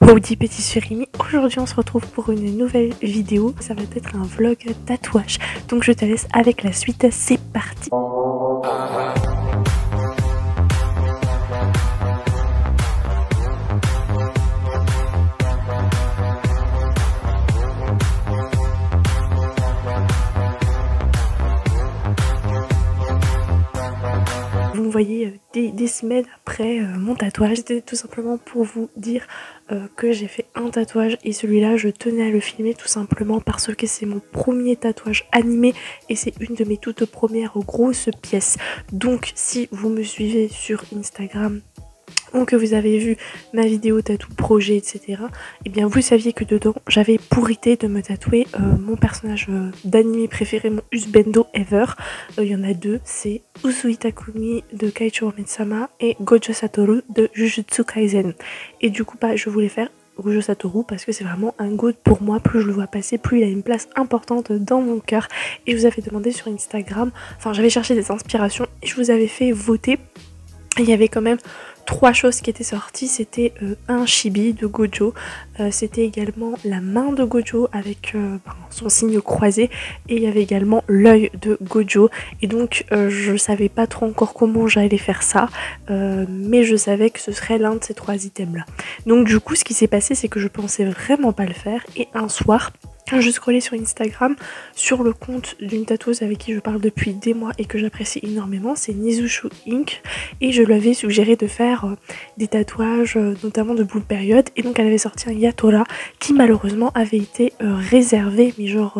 Howdy petit surimi, aujourd'hui on se retrouve pour une nouvelle vidéo, ça va être un vlog tatouage, donc je te laisse avec la suite, c'est parti. Vous me voyez des semaines après mon tatouage, c'était tout simplement pour vous dire que j'ai fait un tatouage et celui-là je tenais à le filmer tout simplement parce que c'est mon premier tatouage animé et c'est une de mes toutes premières grosses pièces. Donc si vous me suivez sur Instagram ou que vous avez vu ma vidéo tatou projet etc, et bien vous saviez que dedans j'avais pour idée de me tatouer mon personnage d'anime préféré, mon husbando ever. Il y en a deux, c'est Uzui Takumi de Keiichiro Metsama et Gojo Satoru de Jujutsu Kaisen. Et du coup je voulais faire Gojo Satoru parce que c'est vraiment un god pour moi, plus je le vois passer, plus il a une place importante dans mon cœur. Et je vous avais demandé sur Instagram, enfin j'avais cherché des inspirations et je vous avais fait voter. Il y avait quand même trois choses qui étaient sorties, c'était un chibi de Gojo, c'était également la main de Gojo avec son signe croisé, et il y avait également l'œil de Gojo. Et donc je savais pas trop encore comment j'allais faire ça, mais je savais que ce serait l'un de ces trois items là. Donc du coup ce qui s'est passé, c'est que je pensais vraiment pas le faire, et un soir je scrollais sur Instagram sur le compte d'une tatoueuse avec qui je parle depuis des mois et que j'apprécie énormément, c'est Nizushu Inc, et je lui avais suggéré de faire des tatouages notamment de Blue Period, et donc elle avait sorti un Yatora qui malheureusement avait été réservé, mais genre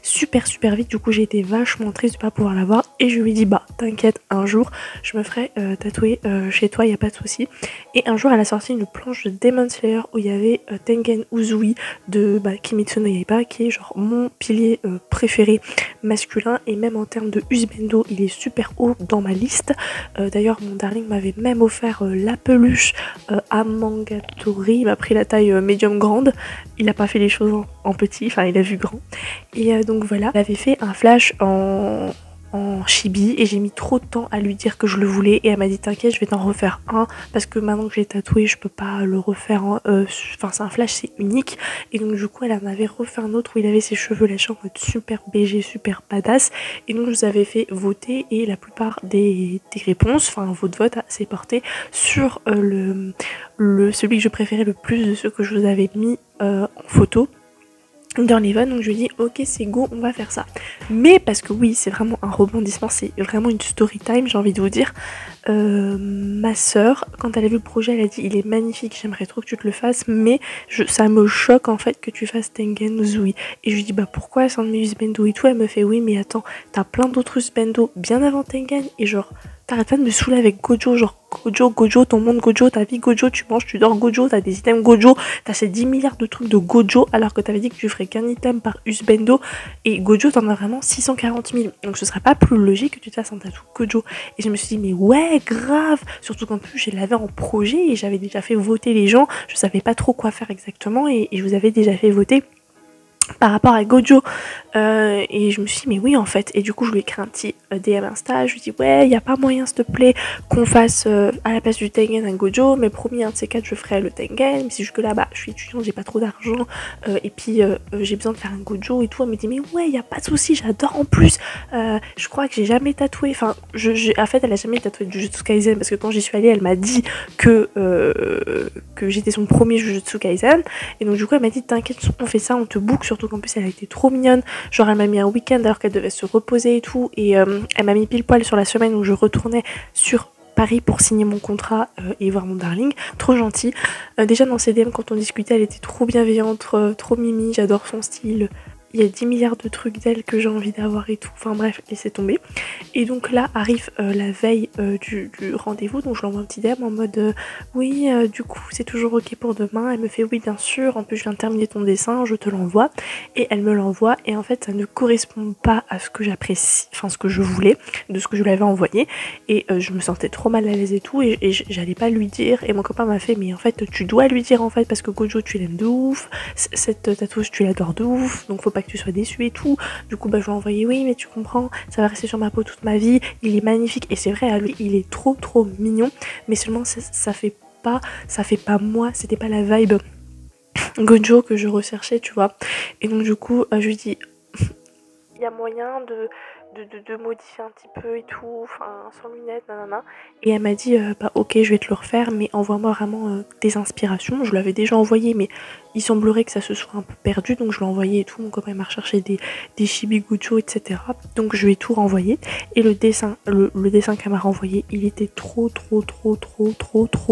super vite. Du coup j'ai été vachement triste de pas pouvoir l'avoir et je lui ai dit bah t'inquiète, un jour je me ferai tatouer chez toi, y a pas de souci. Et un jour elle a sorti une planche de Demon Slayer où il y avait Tengen Uzui de Kimetsu no Yaiba, qui est genre mon pilier préféré masculin, et même en termes de husbando il est super haut dans ma liste. D'ailleurs mon darling m'avait même offert la peluche à Mangatori, il m'a pris la taille médium grande, il a pas fait les choses en petit, enfin il a vu grand. Et donc voilà, il avait fait un flash en chibi et j'ai mis trop de temps à lui dire que je le voulais, et elle m'a dit t'inquiète je vais t'en refaire un parce que maintenant que j'ai tatoué je peux pas le refaire, enfin c'est un flash, c'est unique. Et donc du coup elle en avait refait un autre où il avait ses cheveux lâchés en mode super BG, super badass, et donc je vous avais fait voter et la plupart des réponses, enfin votre vote s'est porté sur celui que je préférais le plus de ceux que je vous avais mis en photo dans les vannes. Donc je lui dis ok c'est go, on va faire ça. Mais parce que oui c'est vraiment un rebondissement, c'est vraiment une story time, j'ai envie de vous dire. Ma soeur quand elle a vu le projet elle a dit il est magnifique, j'aimerais trop que tu te le fasses, mais ça me choque en fait que tu fasses Tengen Uzui. Et je lui dis bah pourquoi c'est un de mes husbando et tout. Elle me fait oui mais attends t'as plein d'autres husbando bien avant Tengen, et genre t'arrêtes pas de me saouler avec Gojo, genre Gojo, ton monde Gojo, ta vie Gojo, tu manges, tu dors Gojo, t'as des items Gojo, t'as ces 10 milliards de trucs de Gojo, alors que t'avais dit que tu ferais qu'un item par husbando, et Gojo t'en as vraiment 640 000, donc ce serait pas plus logique que tu te fasses un tatou Gojo. Et je me suis dit mais ouais grave, surtout qu'en plus je l'avais en projet et j'avais déjà fait voter les gens, je savais pas trop quoi faire exactement, et je vous avais déjà fait voter par rapport à Gojo, et je me suis dit mais oui en fait. Et du coup je lui ai écrit un petit DM Insta, je lui ai dit ouais y a pas moyen s'il te plaît qu'on fasse à la place du Tengen un Gojo, mais promis un de ces quatre je ferai le Tengen, mais c'est jusque là je suis étudiante, j'ai pas trop d'argent, et puis j'ai besoin de faire un Gojo et tout. Elle me dit mais ouais y a pas de souci, j'adore, en plus je crois que j'ai jamais tatoué, enfin en fait elle a jamais tatoué de Jujutsu Kaisen parce que quand j'y suis allée elle m'a dit que j'étais son premier Jujutsu Kaisen, et donc du coup elle m'a dit t'inquiète on fait ça, on te book, surtout qu'en plus elle a été trop mignonne, genre elle m'a mis un week-end alors qu'elle devait se reposer et tout, et elle m'a mis pile poil sur la semaine où je retournais sur Paris pour signer mon contrat et voir mon darling, trop gentil. Déjà dans ses DM quand on discutait elle était trop bienveillante, trop mimi, j'adore son style. Il y a 10 milliards de trucs d'elle que j'ai envie d'avoir et tout, enfin bref, laissez tomber. Et donc là arrive la veille du rendez-vous, donc je lui envoie un petit DM en mode oui du coup c'est toujours ok pour demain. Elle me fait oui bien sûr, en plus je viens de terminer ton dessin, je te l'envoie. Et elle me l'envoie et en fait ça ne correspond pas à ce que j'apprécie, enfin ce que je voulais, de ce que je lui avais envoyé. Et je me sentais trop mal à l'aise et tout, et j'allais pas lui dire, et mon copain m'a fait mais en fait tu dois lui dire en fait parce que Gojo tu l'aimes de ouf, cette tatouage tu l'adores de ouf, donc faut pas que tu sois déçu et tout. Du coup je lui ai envoyé oui mais tu comprends, ça va rester sur ma peau toute ma vie, il est magnifique. Et c'est vrai à lui il est trop mignon, mais seulement ça fait pas moi, c'était pas la vibe Gojo que je recherchais, tu vois. Et donc du coup, je lui dis, il y a moyen de modifier un petit peu et tout, enfin sans lunettes, nanana. Et elle m'a dit, bah ok, je vais te le refaire, mais envoie-moi vraiment des inspirations. Je l'avais déjà envoyé, mais il semblerait que ça se soit un peu perdu, donc je l'ai envoyé et tout. Mon copain m'a recherché des chibi Gojo, etc. Donc je lui ai tout renvoyé. Et le dessin qu'elle m'a renvoyé, il était trop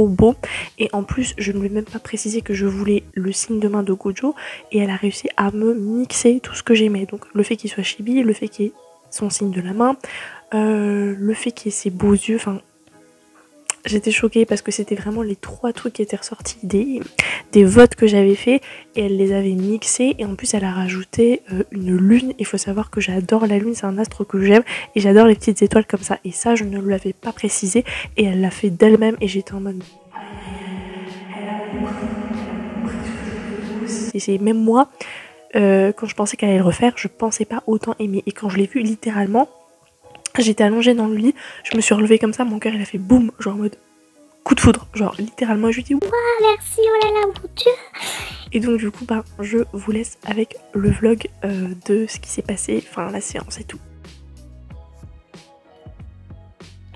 beau. Et en plus, je ne lui ai même pas précisé que je voulais le signe de main de Gojo. Et elle a réussi à me mixer tout ce que j'aimais. Donc le fait qu'il soit chibi, le fait qu'il y ait son signe de la main, le fait qu'il y ait ses beaux yeux, enfin j'étais choquée parce que c'était vraiment les 3 trucs qui étaient ressortis des votes que j'avais fait et elle les avait mixés et en plus elle a rajouté une lune. Il faut savoir que j'adore la lune, c'est un astre que j'aime et j'adore les petites étoiles comme ça et ça je ne l'avais pas précisé et elle l'a fait d'elle-même et j'étais en mode et c'est même moi quand je pensais qu'elle allait le refaire, je pensais pas autant aimer. Et quand je l'ai vu littéralement, j'étais allongée dans le lit, je me suis relevée comme ça, mon cœur il a fait boum, genre en mode coup de foudre. Genre littéralement je lui dis waouh merci, oh là là mon dieu. Et donc du coup bah je vous laisse avec le vlog de ce qui s'est passé, enfin la séance et tout.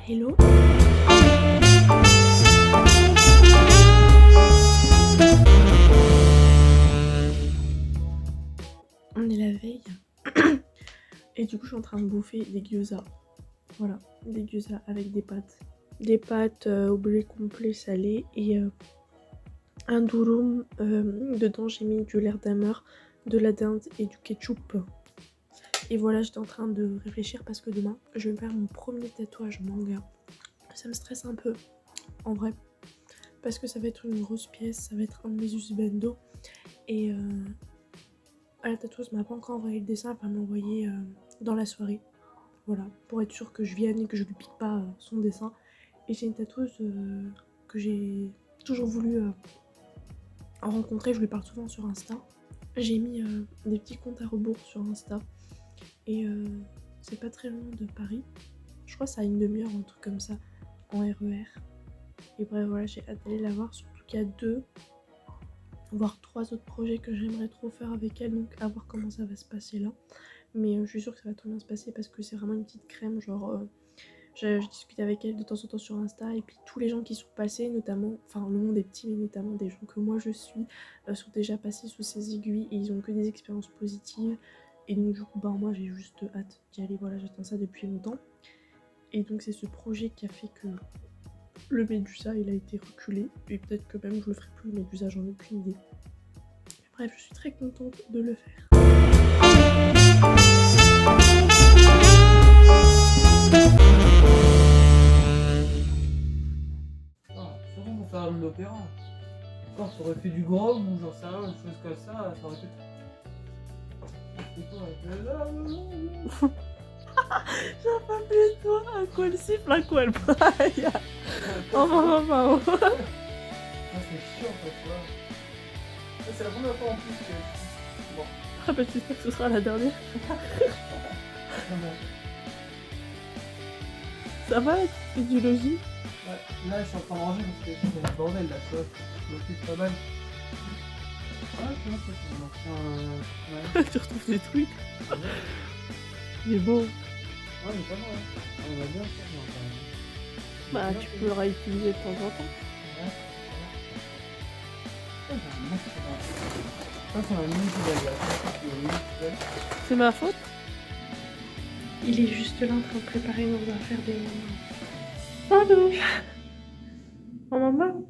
Hello. On est la veille et du coup je suis en train de bouffer des gyoza. Voilà, des gyoza avec des pâtes. Des pâtes au blé complet salé et un durum. Dedans j'ai mis du lard d'hammer, de la dinde et du ketchup. Et voilà, j'étais en train de réfléchir parce que demain je vais me faire mon premier tatouage manga. Ça me stresse un peu en vrai parce que ça va être une grosse pièce, ça va être un de mes husbando et la tatoueuse m'a pas encore envoyé le dessin, elle va m'envoyer dans la soirée. Voilà, pour être sûre que je vienne et que je lui pique pas son dessin. Et j'ai une tatoueuse que j'ai toujours voulu rencontrer, je lui parle souvent sur Insta. J'ai mis des petits comptes à rebours sur Insta. Et c'est pas très loin de Paris. Je crois que ça a une demi-heure ou un truc comme ça en RER. Et bref, voilà, j'ai hâte d'aller la voir, surtout qu'il y a 2 voire 3 autres projets que j'aimerais trop faire avec elle, donc à voir comment ça va se passer là. Mais je suis sûre que ça va trop bien se passer parce que c'est vraiment une petite crème, genre je discute avec elle de temps en temps sur Insta et puis tous les gens qui sont passés, notamment, enfin le monde est petit mais notamment des gens que moi je suis, sont déjà passés sous ses aiguilles et ils ont que des expériences positives. Et donc du coup bah moi j'ai juste hâte d'y aller, voilà, j'attends ça depuis longtemps. Et donc c'est ce projet qui a fait que le Médusa il a été reculé et peut-être que même je le ferai plus le Médusa, j'en ai aucune idée. Bref, je suis très contente de le faire. Pour faire de l'opéra. Quand ça aurait fait du grog ou j'en sais rien, une chose comme ça, ça aurait été. J'en peux plus de toi, à quoi elle siffle, à quoi elle braille. Oh maman. Ah, c'est chiant ça, tu vois. C'est la première fois en plus que. Bon. Ah bah j'espère que ce sera la dernière. Ça va, tu fais du logis? Ouais, là je suis en train de ranger parce que c'est le bordel là, tu vois. Je m'occupe pas mal. Ouais, tu vois, c'est un ancien. Tu retrouves des trucs. Il est beau. Ouais, mais pas mal, hein. On va bien faire quand même. Bah, tu peux le réutiliser de temps en temps. Ouais. Ça, c'est un mini poubelle. C'est ma faute. Il est juste là en train de préparer nos affaires des mamans. Pardon. Oh maman.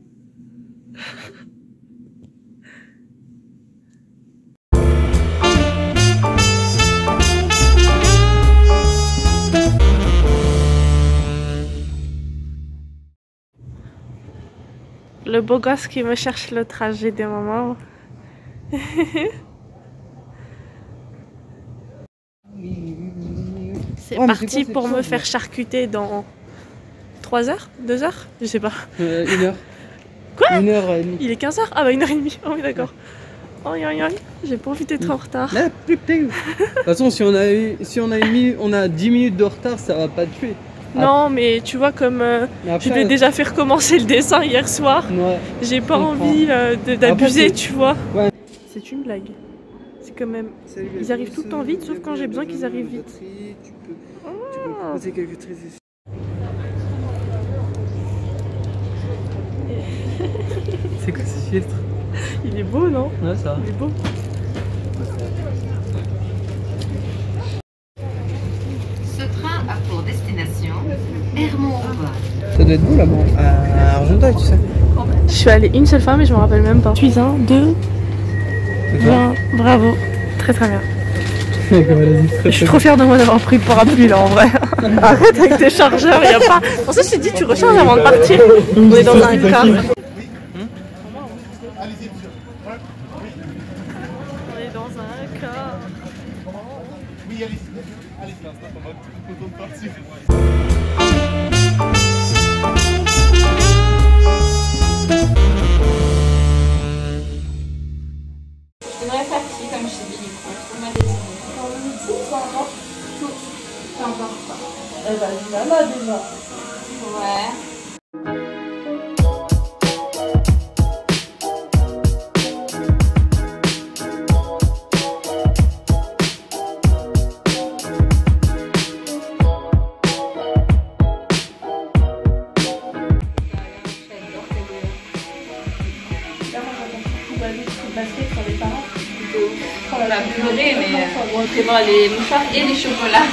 Le beau gosse qui me cherche le trajet des mamans. C'est parti pour me faire charcuter dans 3 heures 2 heures. Je sais pas. 1 heure. Quoi? 1h30. Il est 15h? Ah bah 1h30. Oh oui d'accord. Oh j'ai pas envie d'être en retard. Là, putain. De toute façon, si on a 10 minutes de retard, ça va pas te tuer. Non mais tu vois comme après, je lui ai déjà fait recommencer le dessin hier soir. Ouais, j'ai pas envie d'abuser, tu vois. Ouais. juste une blague. C'est quand même... Ils arrivent tout le temps vite, sauf quand j'ai besoin qu'ils arrivent vite. Tu peux proposer quelques traits. C'est quoi ce filtre? Il est beau, non? Ouais, ça va. Il est beau. Ce train a pour destination Hermont-Auvergne. Ça doit être beau là-bas, à Argenteuil, tu sais. Je suis allée une seule fois, mais je me rappelle même pas. Je suis 1, 2, 20. Bravo. Très très bien. Je suis trop fière de moi d'avoir pris le parapluie là en vrai. Arrête avec tes chargeurs, y a pas. Pour ça, je t'ai dit, tu recharges avant de partir. On est dans un car. On est dans un car. Oui, allez-y. Allez, c'est l'instant, on va tout content de partir. Je devrais faire qui comme je t'ai dit du coup? On m'a décidé. Dans le midi, peu importe. Tout. Peu importe quoi. Eh ben, là déjà. Ouais. Basket sur les parents. On va pleurer, mais on prévoit les mouchoirs et les chocolats.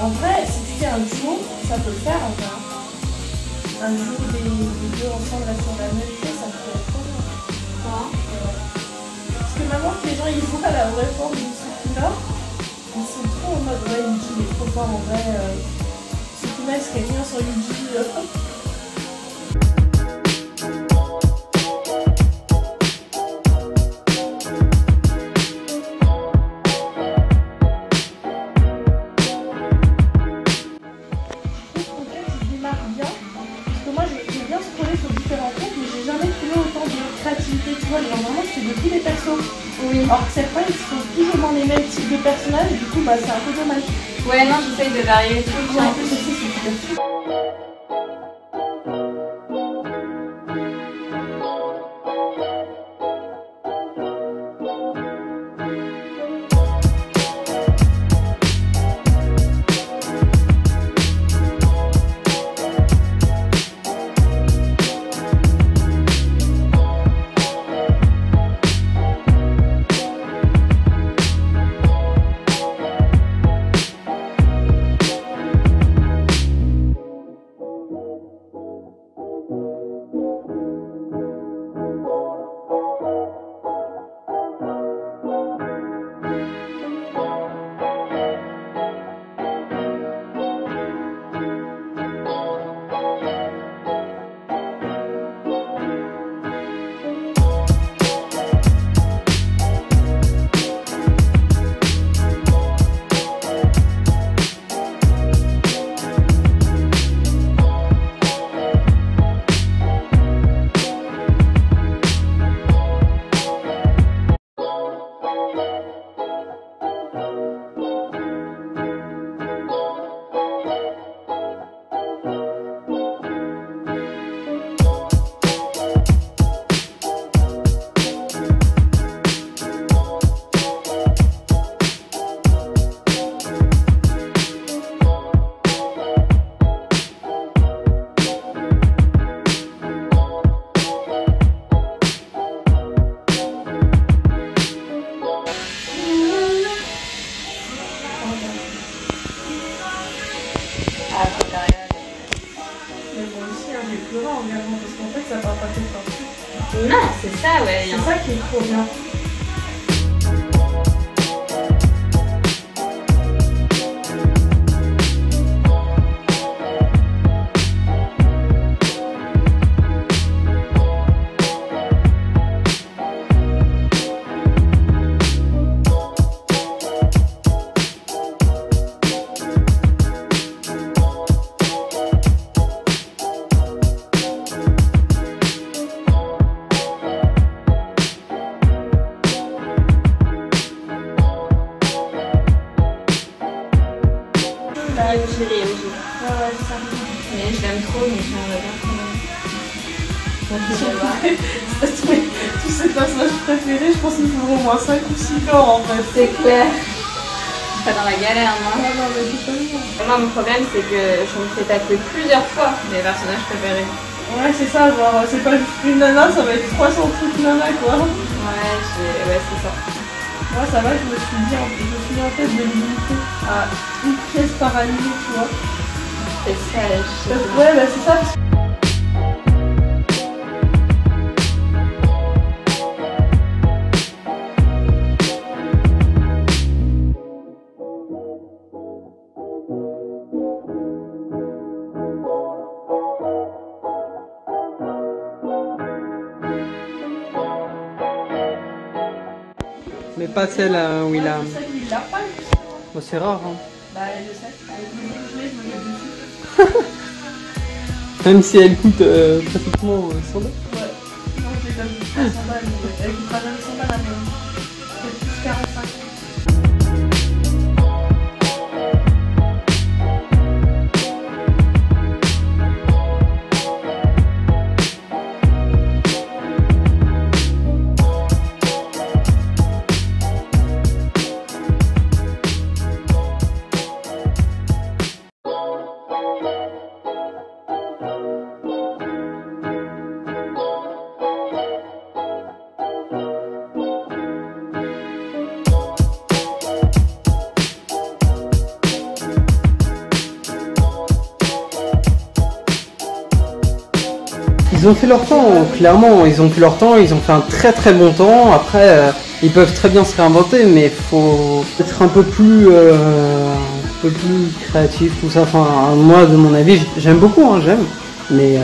En vrai, si tu fais un duo, ça peut le faire en vrai. Un duo des deux ensemble là sur la même chose, ça peut être trop bien. Parce que maintenant que les gens ils voient la vraie forme du Sukuna, ils sont trop en mode ouais, Yuji il est trop fort en vrai. Sukuna il serait bien sur Yuji. Tu vois, normalement c'est de tous les persos. Oui. Alors que certains ils sont plus ou moins les mêmes types de personnages et du coup bah c'est un peu dommage. Ouais, non, j'essaye de varier tout le En temps. plus aussi c'est super fou. Parce qu'en fait ça part pas tout partout. Non, c'est ça, ouais. C'est ça qui est trop bien. MJ, les MJ. Ouais, c'est ça. Mais je l'aime trop, donc j'aimerais bien quand même. Tous ces personnages préférés, je pense qu'il faudrait au moins 5 ou 6 corps en fait. C'est clair. Pas dans la galère, moi. Ah non, mais totalement. Moi, mon problème, c'est que je me fais taper plusieurs fois mes personnages préférés. Ouais, c'est ça, genre, c'est pas juste une nana, ça va être 300 trucs nana quoi. Ouais, c'est ça. Moi, ça va, je me suis mis en tête de limiter à une pièce par anime, tu vois. C'est sage. Ouais, bah c'est ça. Mais pas celle où il a. Celle où il l'a pas, lui. Bon, c'est rare, hein. Bah, je sais. Avec le gelé, je me mets dessus. Même si elle coûte pratiquement 100 balles. Ouais. Non, je l'ai comme 100 balles. Elle coûtera même 100 balles à même. C'est plus 45. Ils ont fait leur temps, clairement, ils ont fait leur temps, ils ont fait un très bon temps. Après, ils peuvent très bien se réinventer, mais faut être un peu plus créatif, tout ça. Enfin, moi, de mon avis, j'aime beaucoup, hein, j'aime. Mais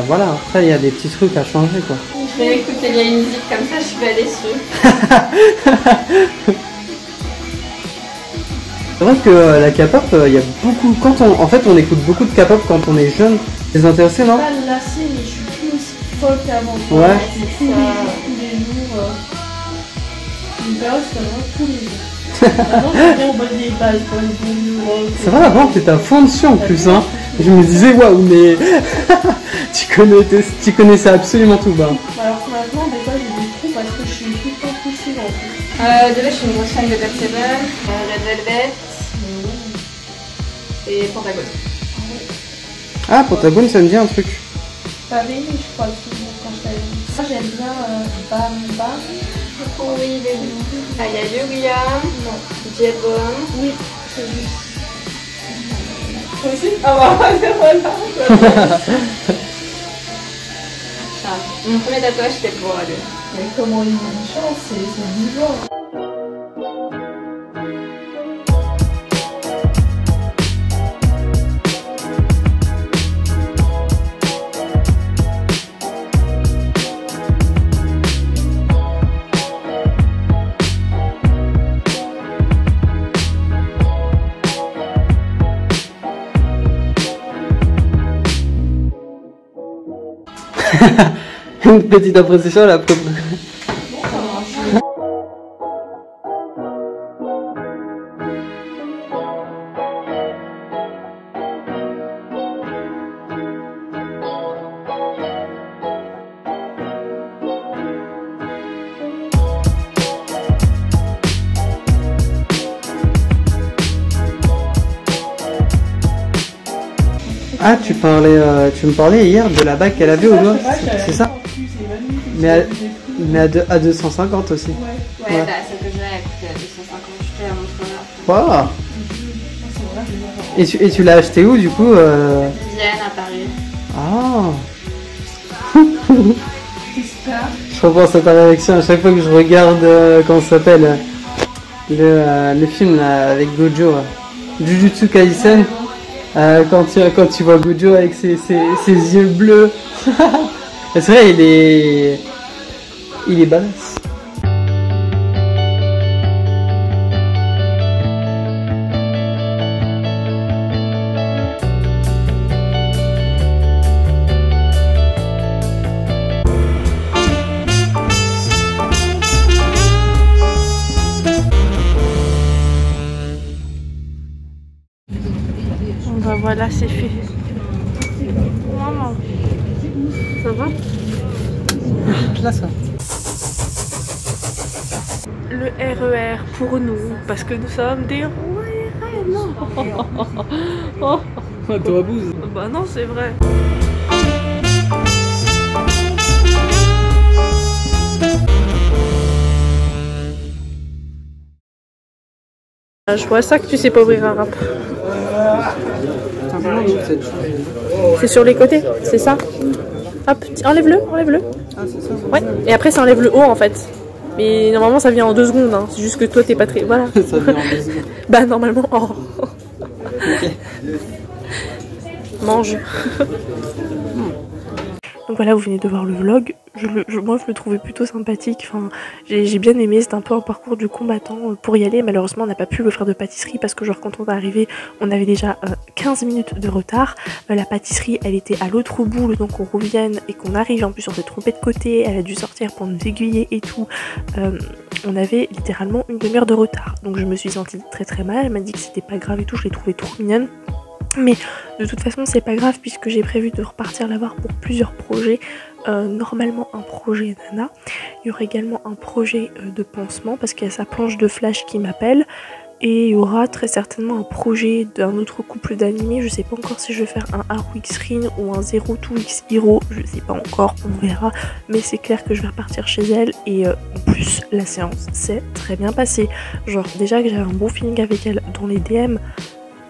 voilà, après, il y a des petits trucs à changer, quoi. Je vais écouter les musiques comme ça, je suis pas déçue. C'est vrai que la K-pop, il y a beaucoup. En fait, on écoute beaucoup de K-pop quand on est jeune. Les intéressés, non? Pas lassé, mais je suis plus aussi folle qu'avant. Ouais. C'est tous les jours. Une période, c'est vraiment tous les jours. Maintenant, je viens au bas des bases, quoi, les bons rock. Ça va, avant, t'étais à fond dessus en plus, hein. Je me disais, waouh, mais tu connaissais absolument tout, bah. Alors que maintenant, des fois, j'ai des trous parce que je suis tout le temps poussée en plus. Déjà, je suis une grosse fan de God Seven, Red Velvet et Pentagon. Ah, Pentagon, ça me dit un truc. T'avais aimé, je crois, le film quand je t'avais vu. Moi, j'aime bien Bam Bam. Oh oui, mais oui. Ah, il y a Yuria, J-Bone. Oui, c'est lui. Toi aussi? Ah bah, voilà. Mon premier tatouage, c'était pour elle. Mais comment il chante, c'est vivant. Une petite appréciation à la propre. Ah, tu me parlais hier de la bague qu'elle avait au doigt, c'est ça? Mais à 250 aussi. Ouais, Ouais. bah celle que j'ai, elle coûte 250, je te la montrerai Wow. après. Et tu l'as acheté où du coup Vienne à Paris. Ah. Je repense à ta réaction à chaque fois que je regarde, comment ça s'appelle, le film là, avec Gojo, Jujutsu Kaisen. Quand tu vois Gojo avec ses yeux bleus. C'est vrai, il est badass. Voilà, c'est fait. Maman, ça va? Classe. Le RER pour nous, parce que nous sommes des RER. Oh. Toi bouse. Bah non, c'est vrai. Je vois ça que tu sais pas ouvrir un rap. C'est sur les côtés, c'est ça? Hop, enlève-le. Ah, c'est ça. Ouais, et après ça enlève le haut en fait. Mais normalement ça vient en 2 secondes, hein. C'est juste que toi t'es pas très... Voilà. Ça vient en 2 secondes. Bah normalement... Oh. Ok. Mange. Donc voilà, vous venez de voir le vlog. Moi je le trouvais plutôt sympathique. Enfin, j'ai bien aimé. C'était un peu un parcours du combattant pour y aller. Malheureusement on n'a pas pu l'offrir de pâtisserie parce que genre quand on est arrivé on avait déjà 15 minutes de retard. La pâtisserie elle était à l'autre bout, le temps qu'on revienne et qu'on arrive. En plus on s'est trompé de côté, elle a dû sortir pour nous aiguiller et tout. On avait littéralement une demi-heure de retard. Donc je me suis sentie très très mal. Elle m'a dit que c'était pas grave et tout, je l'ai trouvée trop mignonne. Mais de toute façon c'est pas grave puisque j'ai prévu de repartir la voir pour plusieurs projets. Normalement un projet Nana, il y aura également un projet de pansement parce qu'il y a sa planche de flash qui m'appelle. Et il y aura très certainement un projet d'un autre couple d'animés. Je sais pas encore si je vais faire un Haruix Rin ou un Zero to X Hero. Je sais pas encore, on verra. Mais c'est clair que je vais repartir chez elle. Et en plus, la séance s'est très bien passée. Genre déjà que j'avais un bon feeling avec elle dans les DM.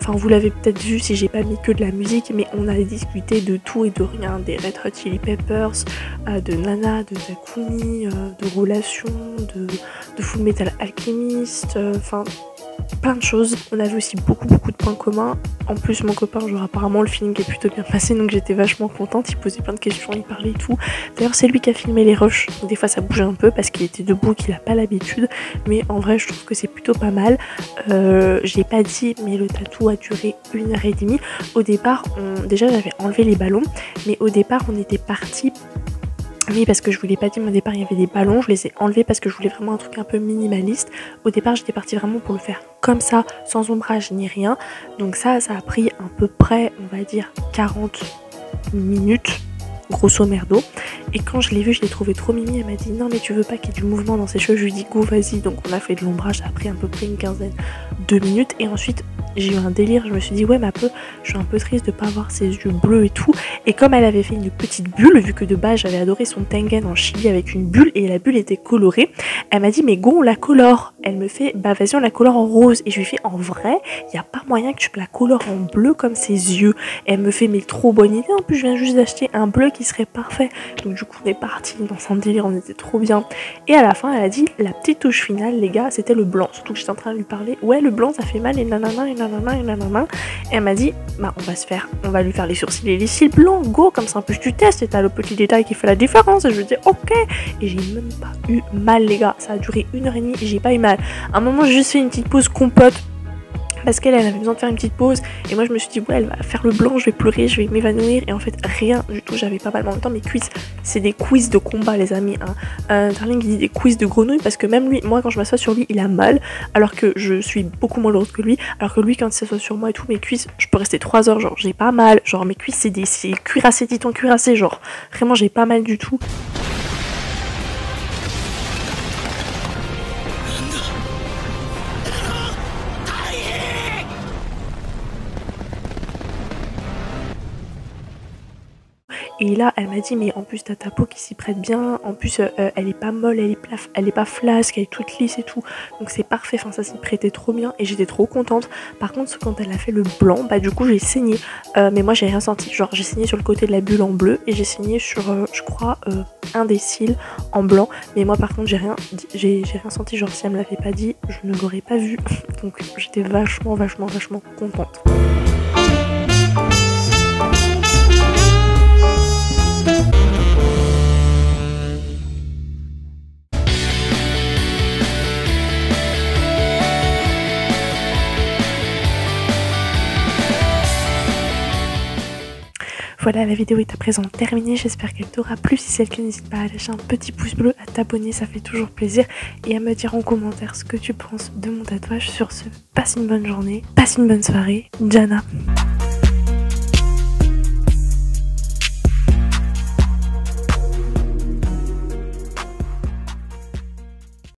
Enfin, vous l'avez peut-être vu si j'ai pas mis que de la musique, mais on a discuté de tout et de rien, des Red Hot Chili Peppers, de Nana, de Takumi, de relations, de Full Metal Alchemist, enfin plein de choses. On avait aussi beaucoup de points communs. En plus mon copain, genre apparemment le feeling est plutôt bien passé, donc j'étais vachement contente. Il posait plein de questions, il parlait et tout. D'ailleurs c'est lui qui a filmé les rushs, donc des fois ça bougeait un peu parce qu'il était debout et qu'il a pas l'habitude, mais en vrai je trouve que c'est plutôt pas mal. J'ai pas dit mais le tatou a duré 1h30. Au départ déjà j'avais enlevé les ballons, mais au départ on était parti. Oui, parce que je vous l'ai pas dit, mais au départ il y avait des ballons, je les ai enlevés parce que je voulais vraiment un truc un peu minimaliste. Au départ j'étais partie vraiment pour le faire comme ça, sans ombrage ni rien. Donc ça a pris à peu près, on va dire 40 minutes, grosso merdo. Et quand je l'ai vu, je l'ai trouvé trop mimi. Elle m'a dit non mais tu veux pas qu'il y ait du mouvement dans ses cheveux? Je lui ai dit go vas-y. Donc on a fait de l'ombrage, ça a pris à peu près une quinzaine de minutes. Et ensuite j'ai eu un délire, je me suis dit ouais mais un peu, je suis un peu triste de pas avoir ses yeux bleus et tout. Et comme elle avait fait une petite bulle, vu que de base j'avais adoré son Tengen en chili avec une bulle et la bulle était colorée, elle m'a dit mais go on la colore. Elle me fait bah vas-y on la colore en rose. Et je lui fais en vrai y a pas moyen que tu la colores en bleu comme ses yeux. Et elle me fait mais trop bonne idée, en plus je viens juste d'acheter un bleu qui serait parfait. Donc du coup on est parti dans un délire, on était trop bien. Et à la fin elle a dit la petite touche finale les gars c'était le blanc. Surtout que j'étais en train de lui parler ouais le blanc ça fait mal et nanana et nanana et nanana. Et elle m'a dit bah on va lui faire les sourcils et les cils blancs, go, comme ça en plus tu testes et t'as le petit détail qui fait la différence. Et je lui dis ok. Et j'ai même pas eu mal les gars, ça a duré 1h30 et j'ai pas eu mal. À un moment j'ai juste fait une petite pause compote parce qu'elle avait besoin de faire une petite pause et moi je me suis dit ouais elle va faire le blanc, je vais pleurer, je vais m'évanouir. Et en fait rien du tout, j'avais pas mal. En même temps mes cuisses c'est des quiz de combat les amis hein. Darling il dit des quiz de grenouille parce que même lui, moi quand je m'assois sur lui il a mal alors que je suis beaucoup moins lourde que lui. Alors que lui quand il s'assoit sur moi et tout, mes cuisses je peux rester 3 heures genre j'ai pas mal. Genre mes cuisses c'est cuirassé, titan cuirassé, genre vraiment j'ai pas mal du tout. Et là elle m'a dit mais en plus t'as ta peau qui s'y prête bien, en plus elle est pas molle, elle est pas flasque, elle est toute lisse et tout, donc c'est parfait, enfin ça s'y prêtait trop bien et j'étais trop contente. Par contre quand elle a fait le blanc, bah du coup j'ai saigné, mais moi j'ai rien senti, genre j'ai saigné sur le côté de la bulle en bleu et j'ai saigné sur je crois un des cils en blanc, mais moi par contre j'ai rien senti, genre si elle me l'avait pas dit je ne l'aurais pas vu. Donc j'étais vachement contente. Voilà, la vidéo est à présent terminée, j'espère qu'elle t'aura plu. Si c'est le cas, n'hésite pas à lâcher un petit pouce bleu, à t'abonner, ça fait toujours plaisir, et à me dire en commentaire ce que tu penses de mon tatouage. Sur ce, passe une bonne journée, passe une bonne soirée, Jana.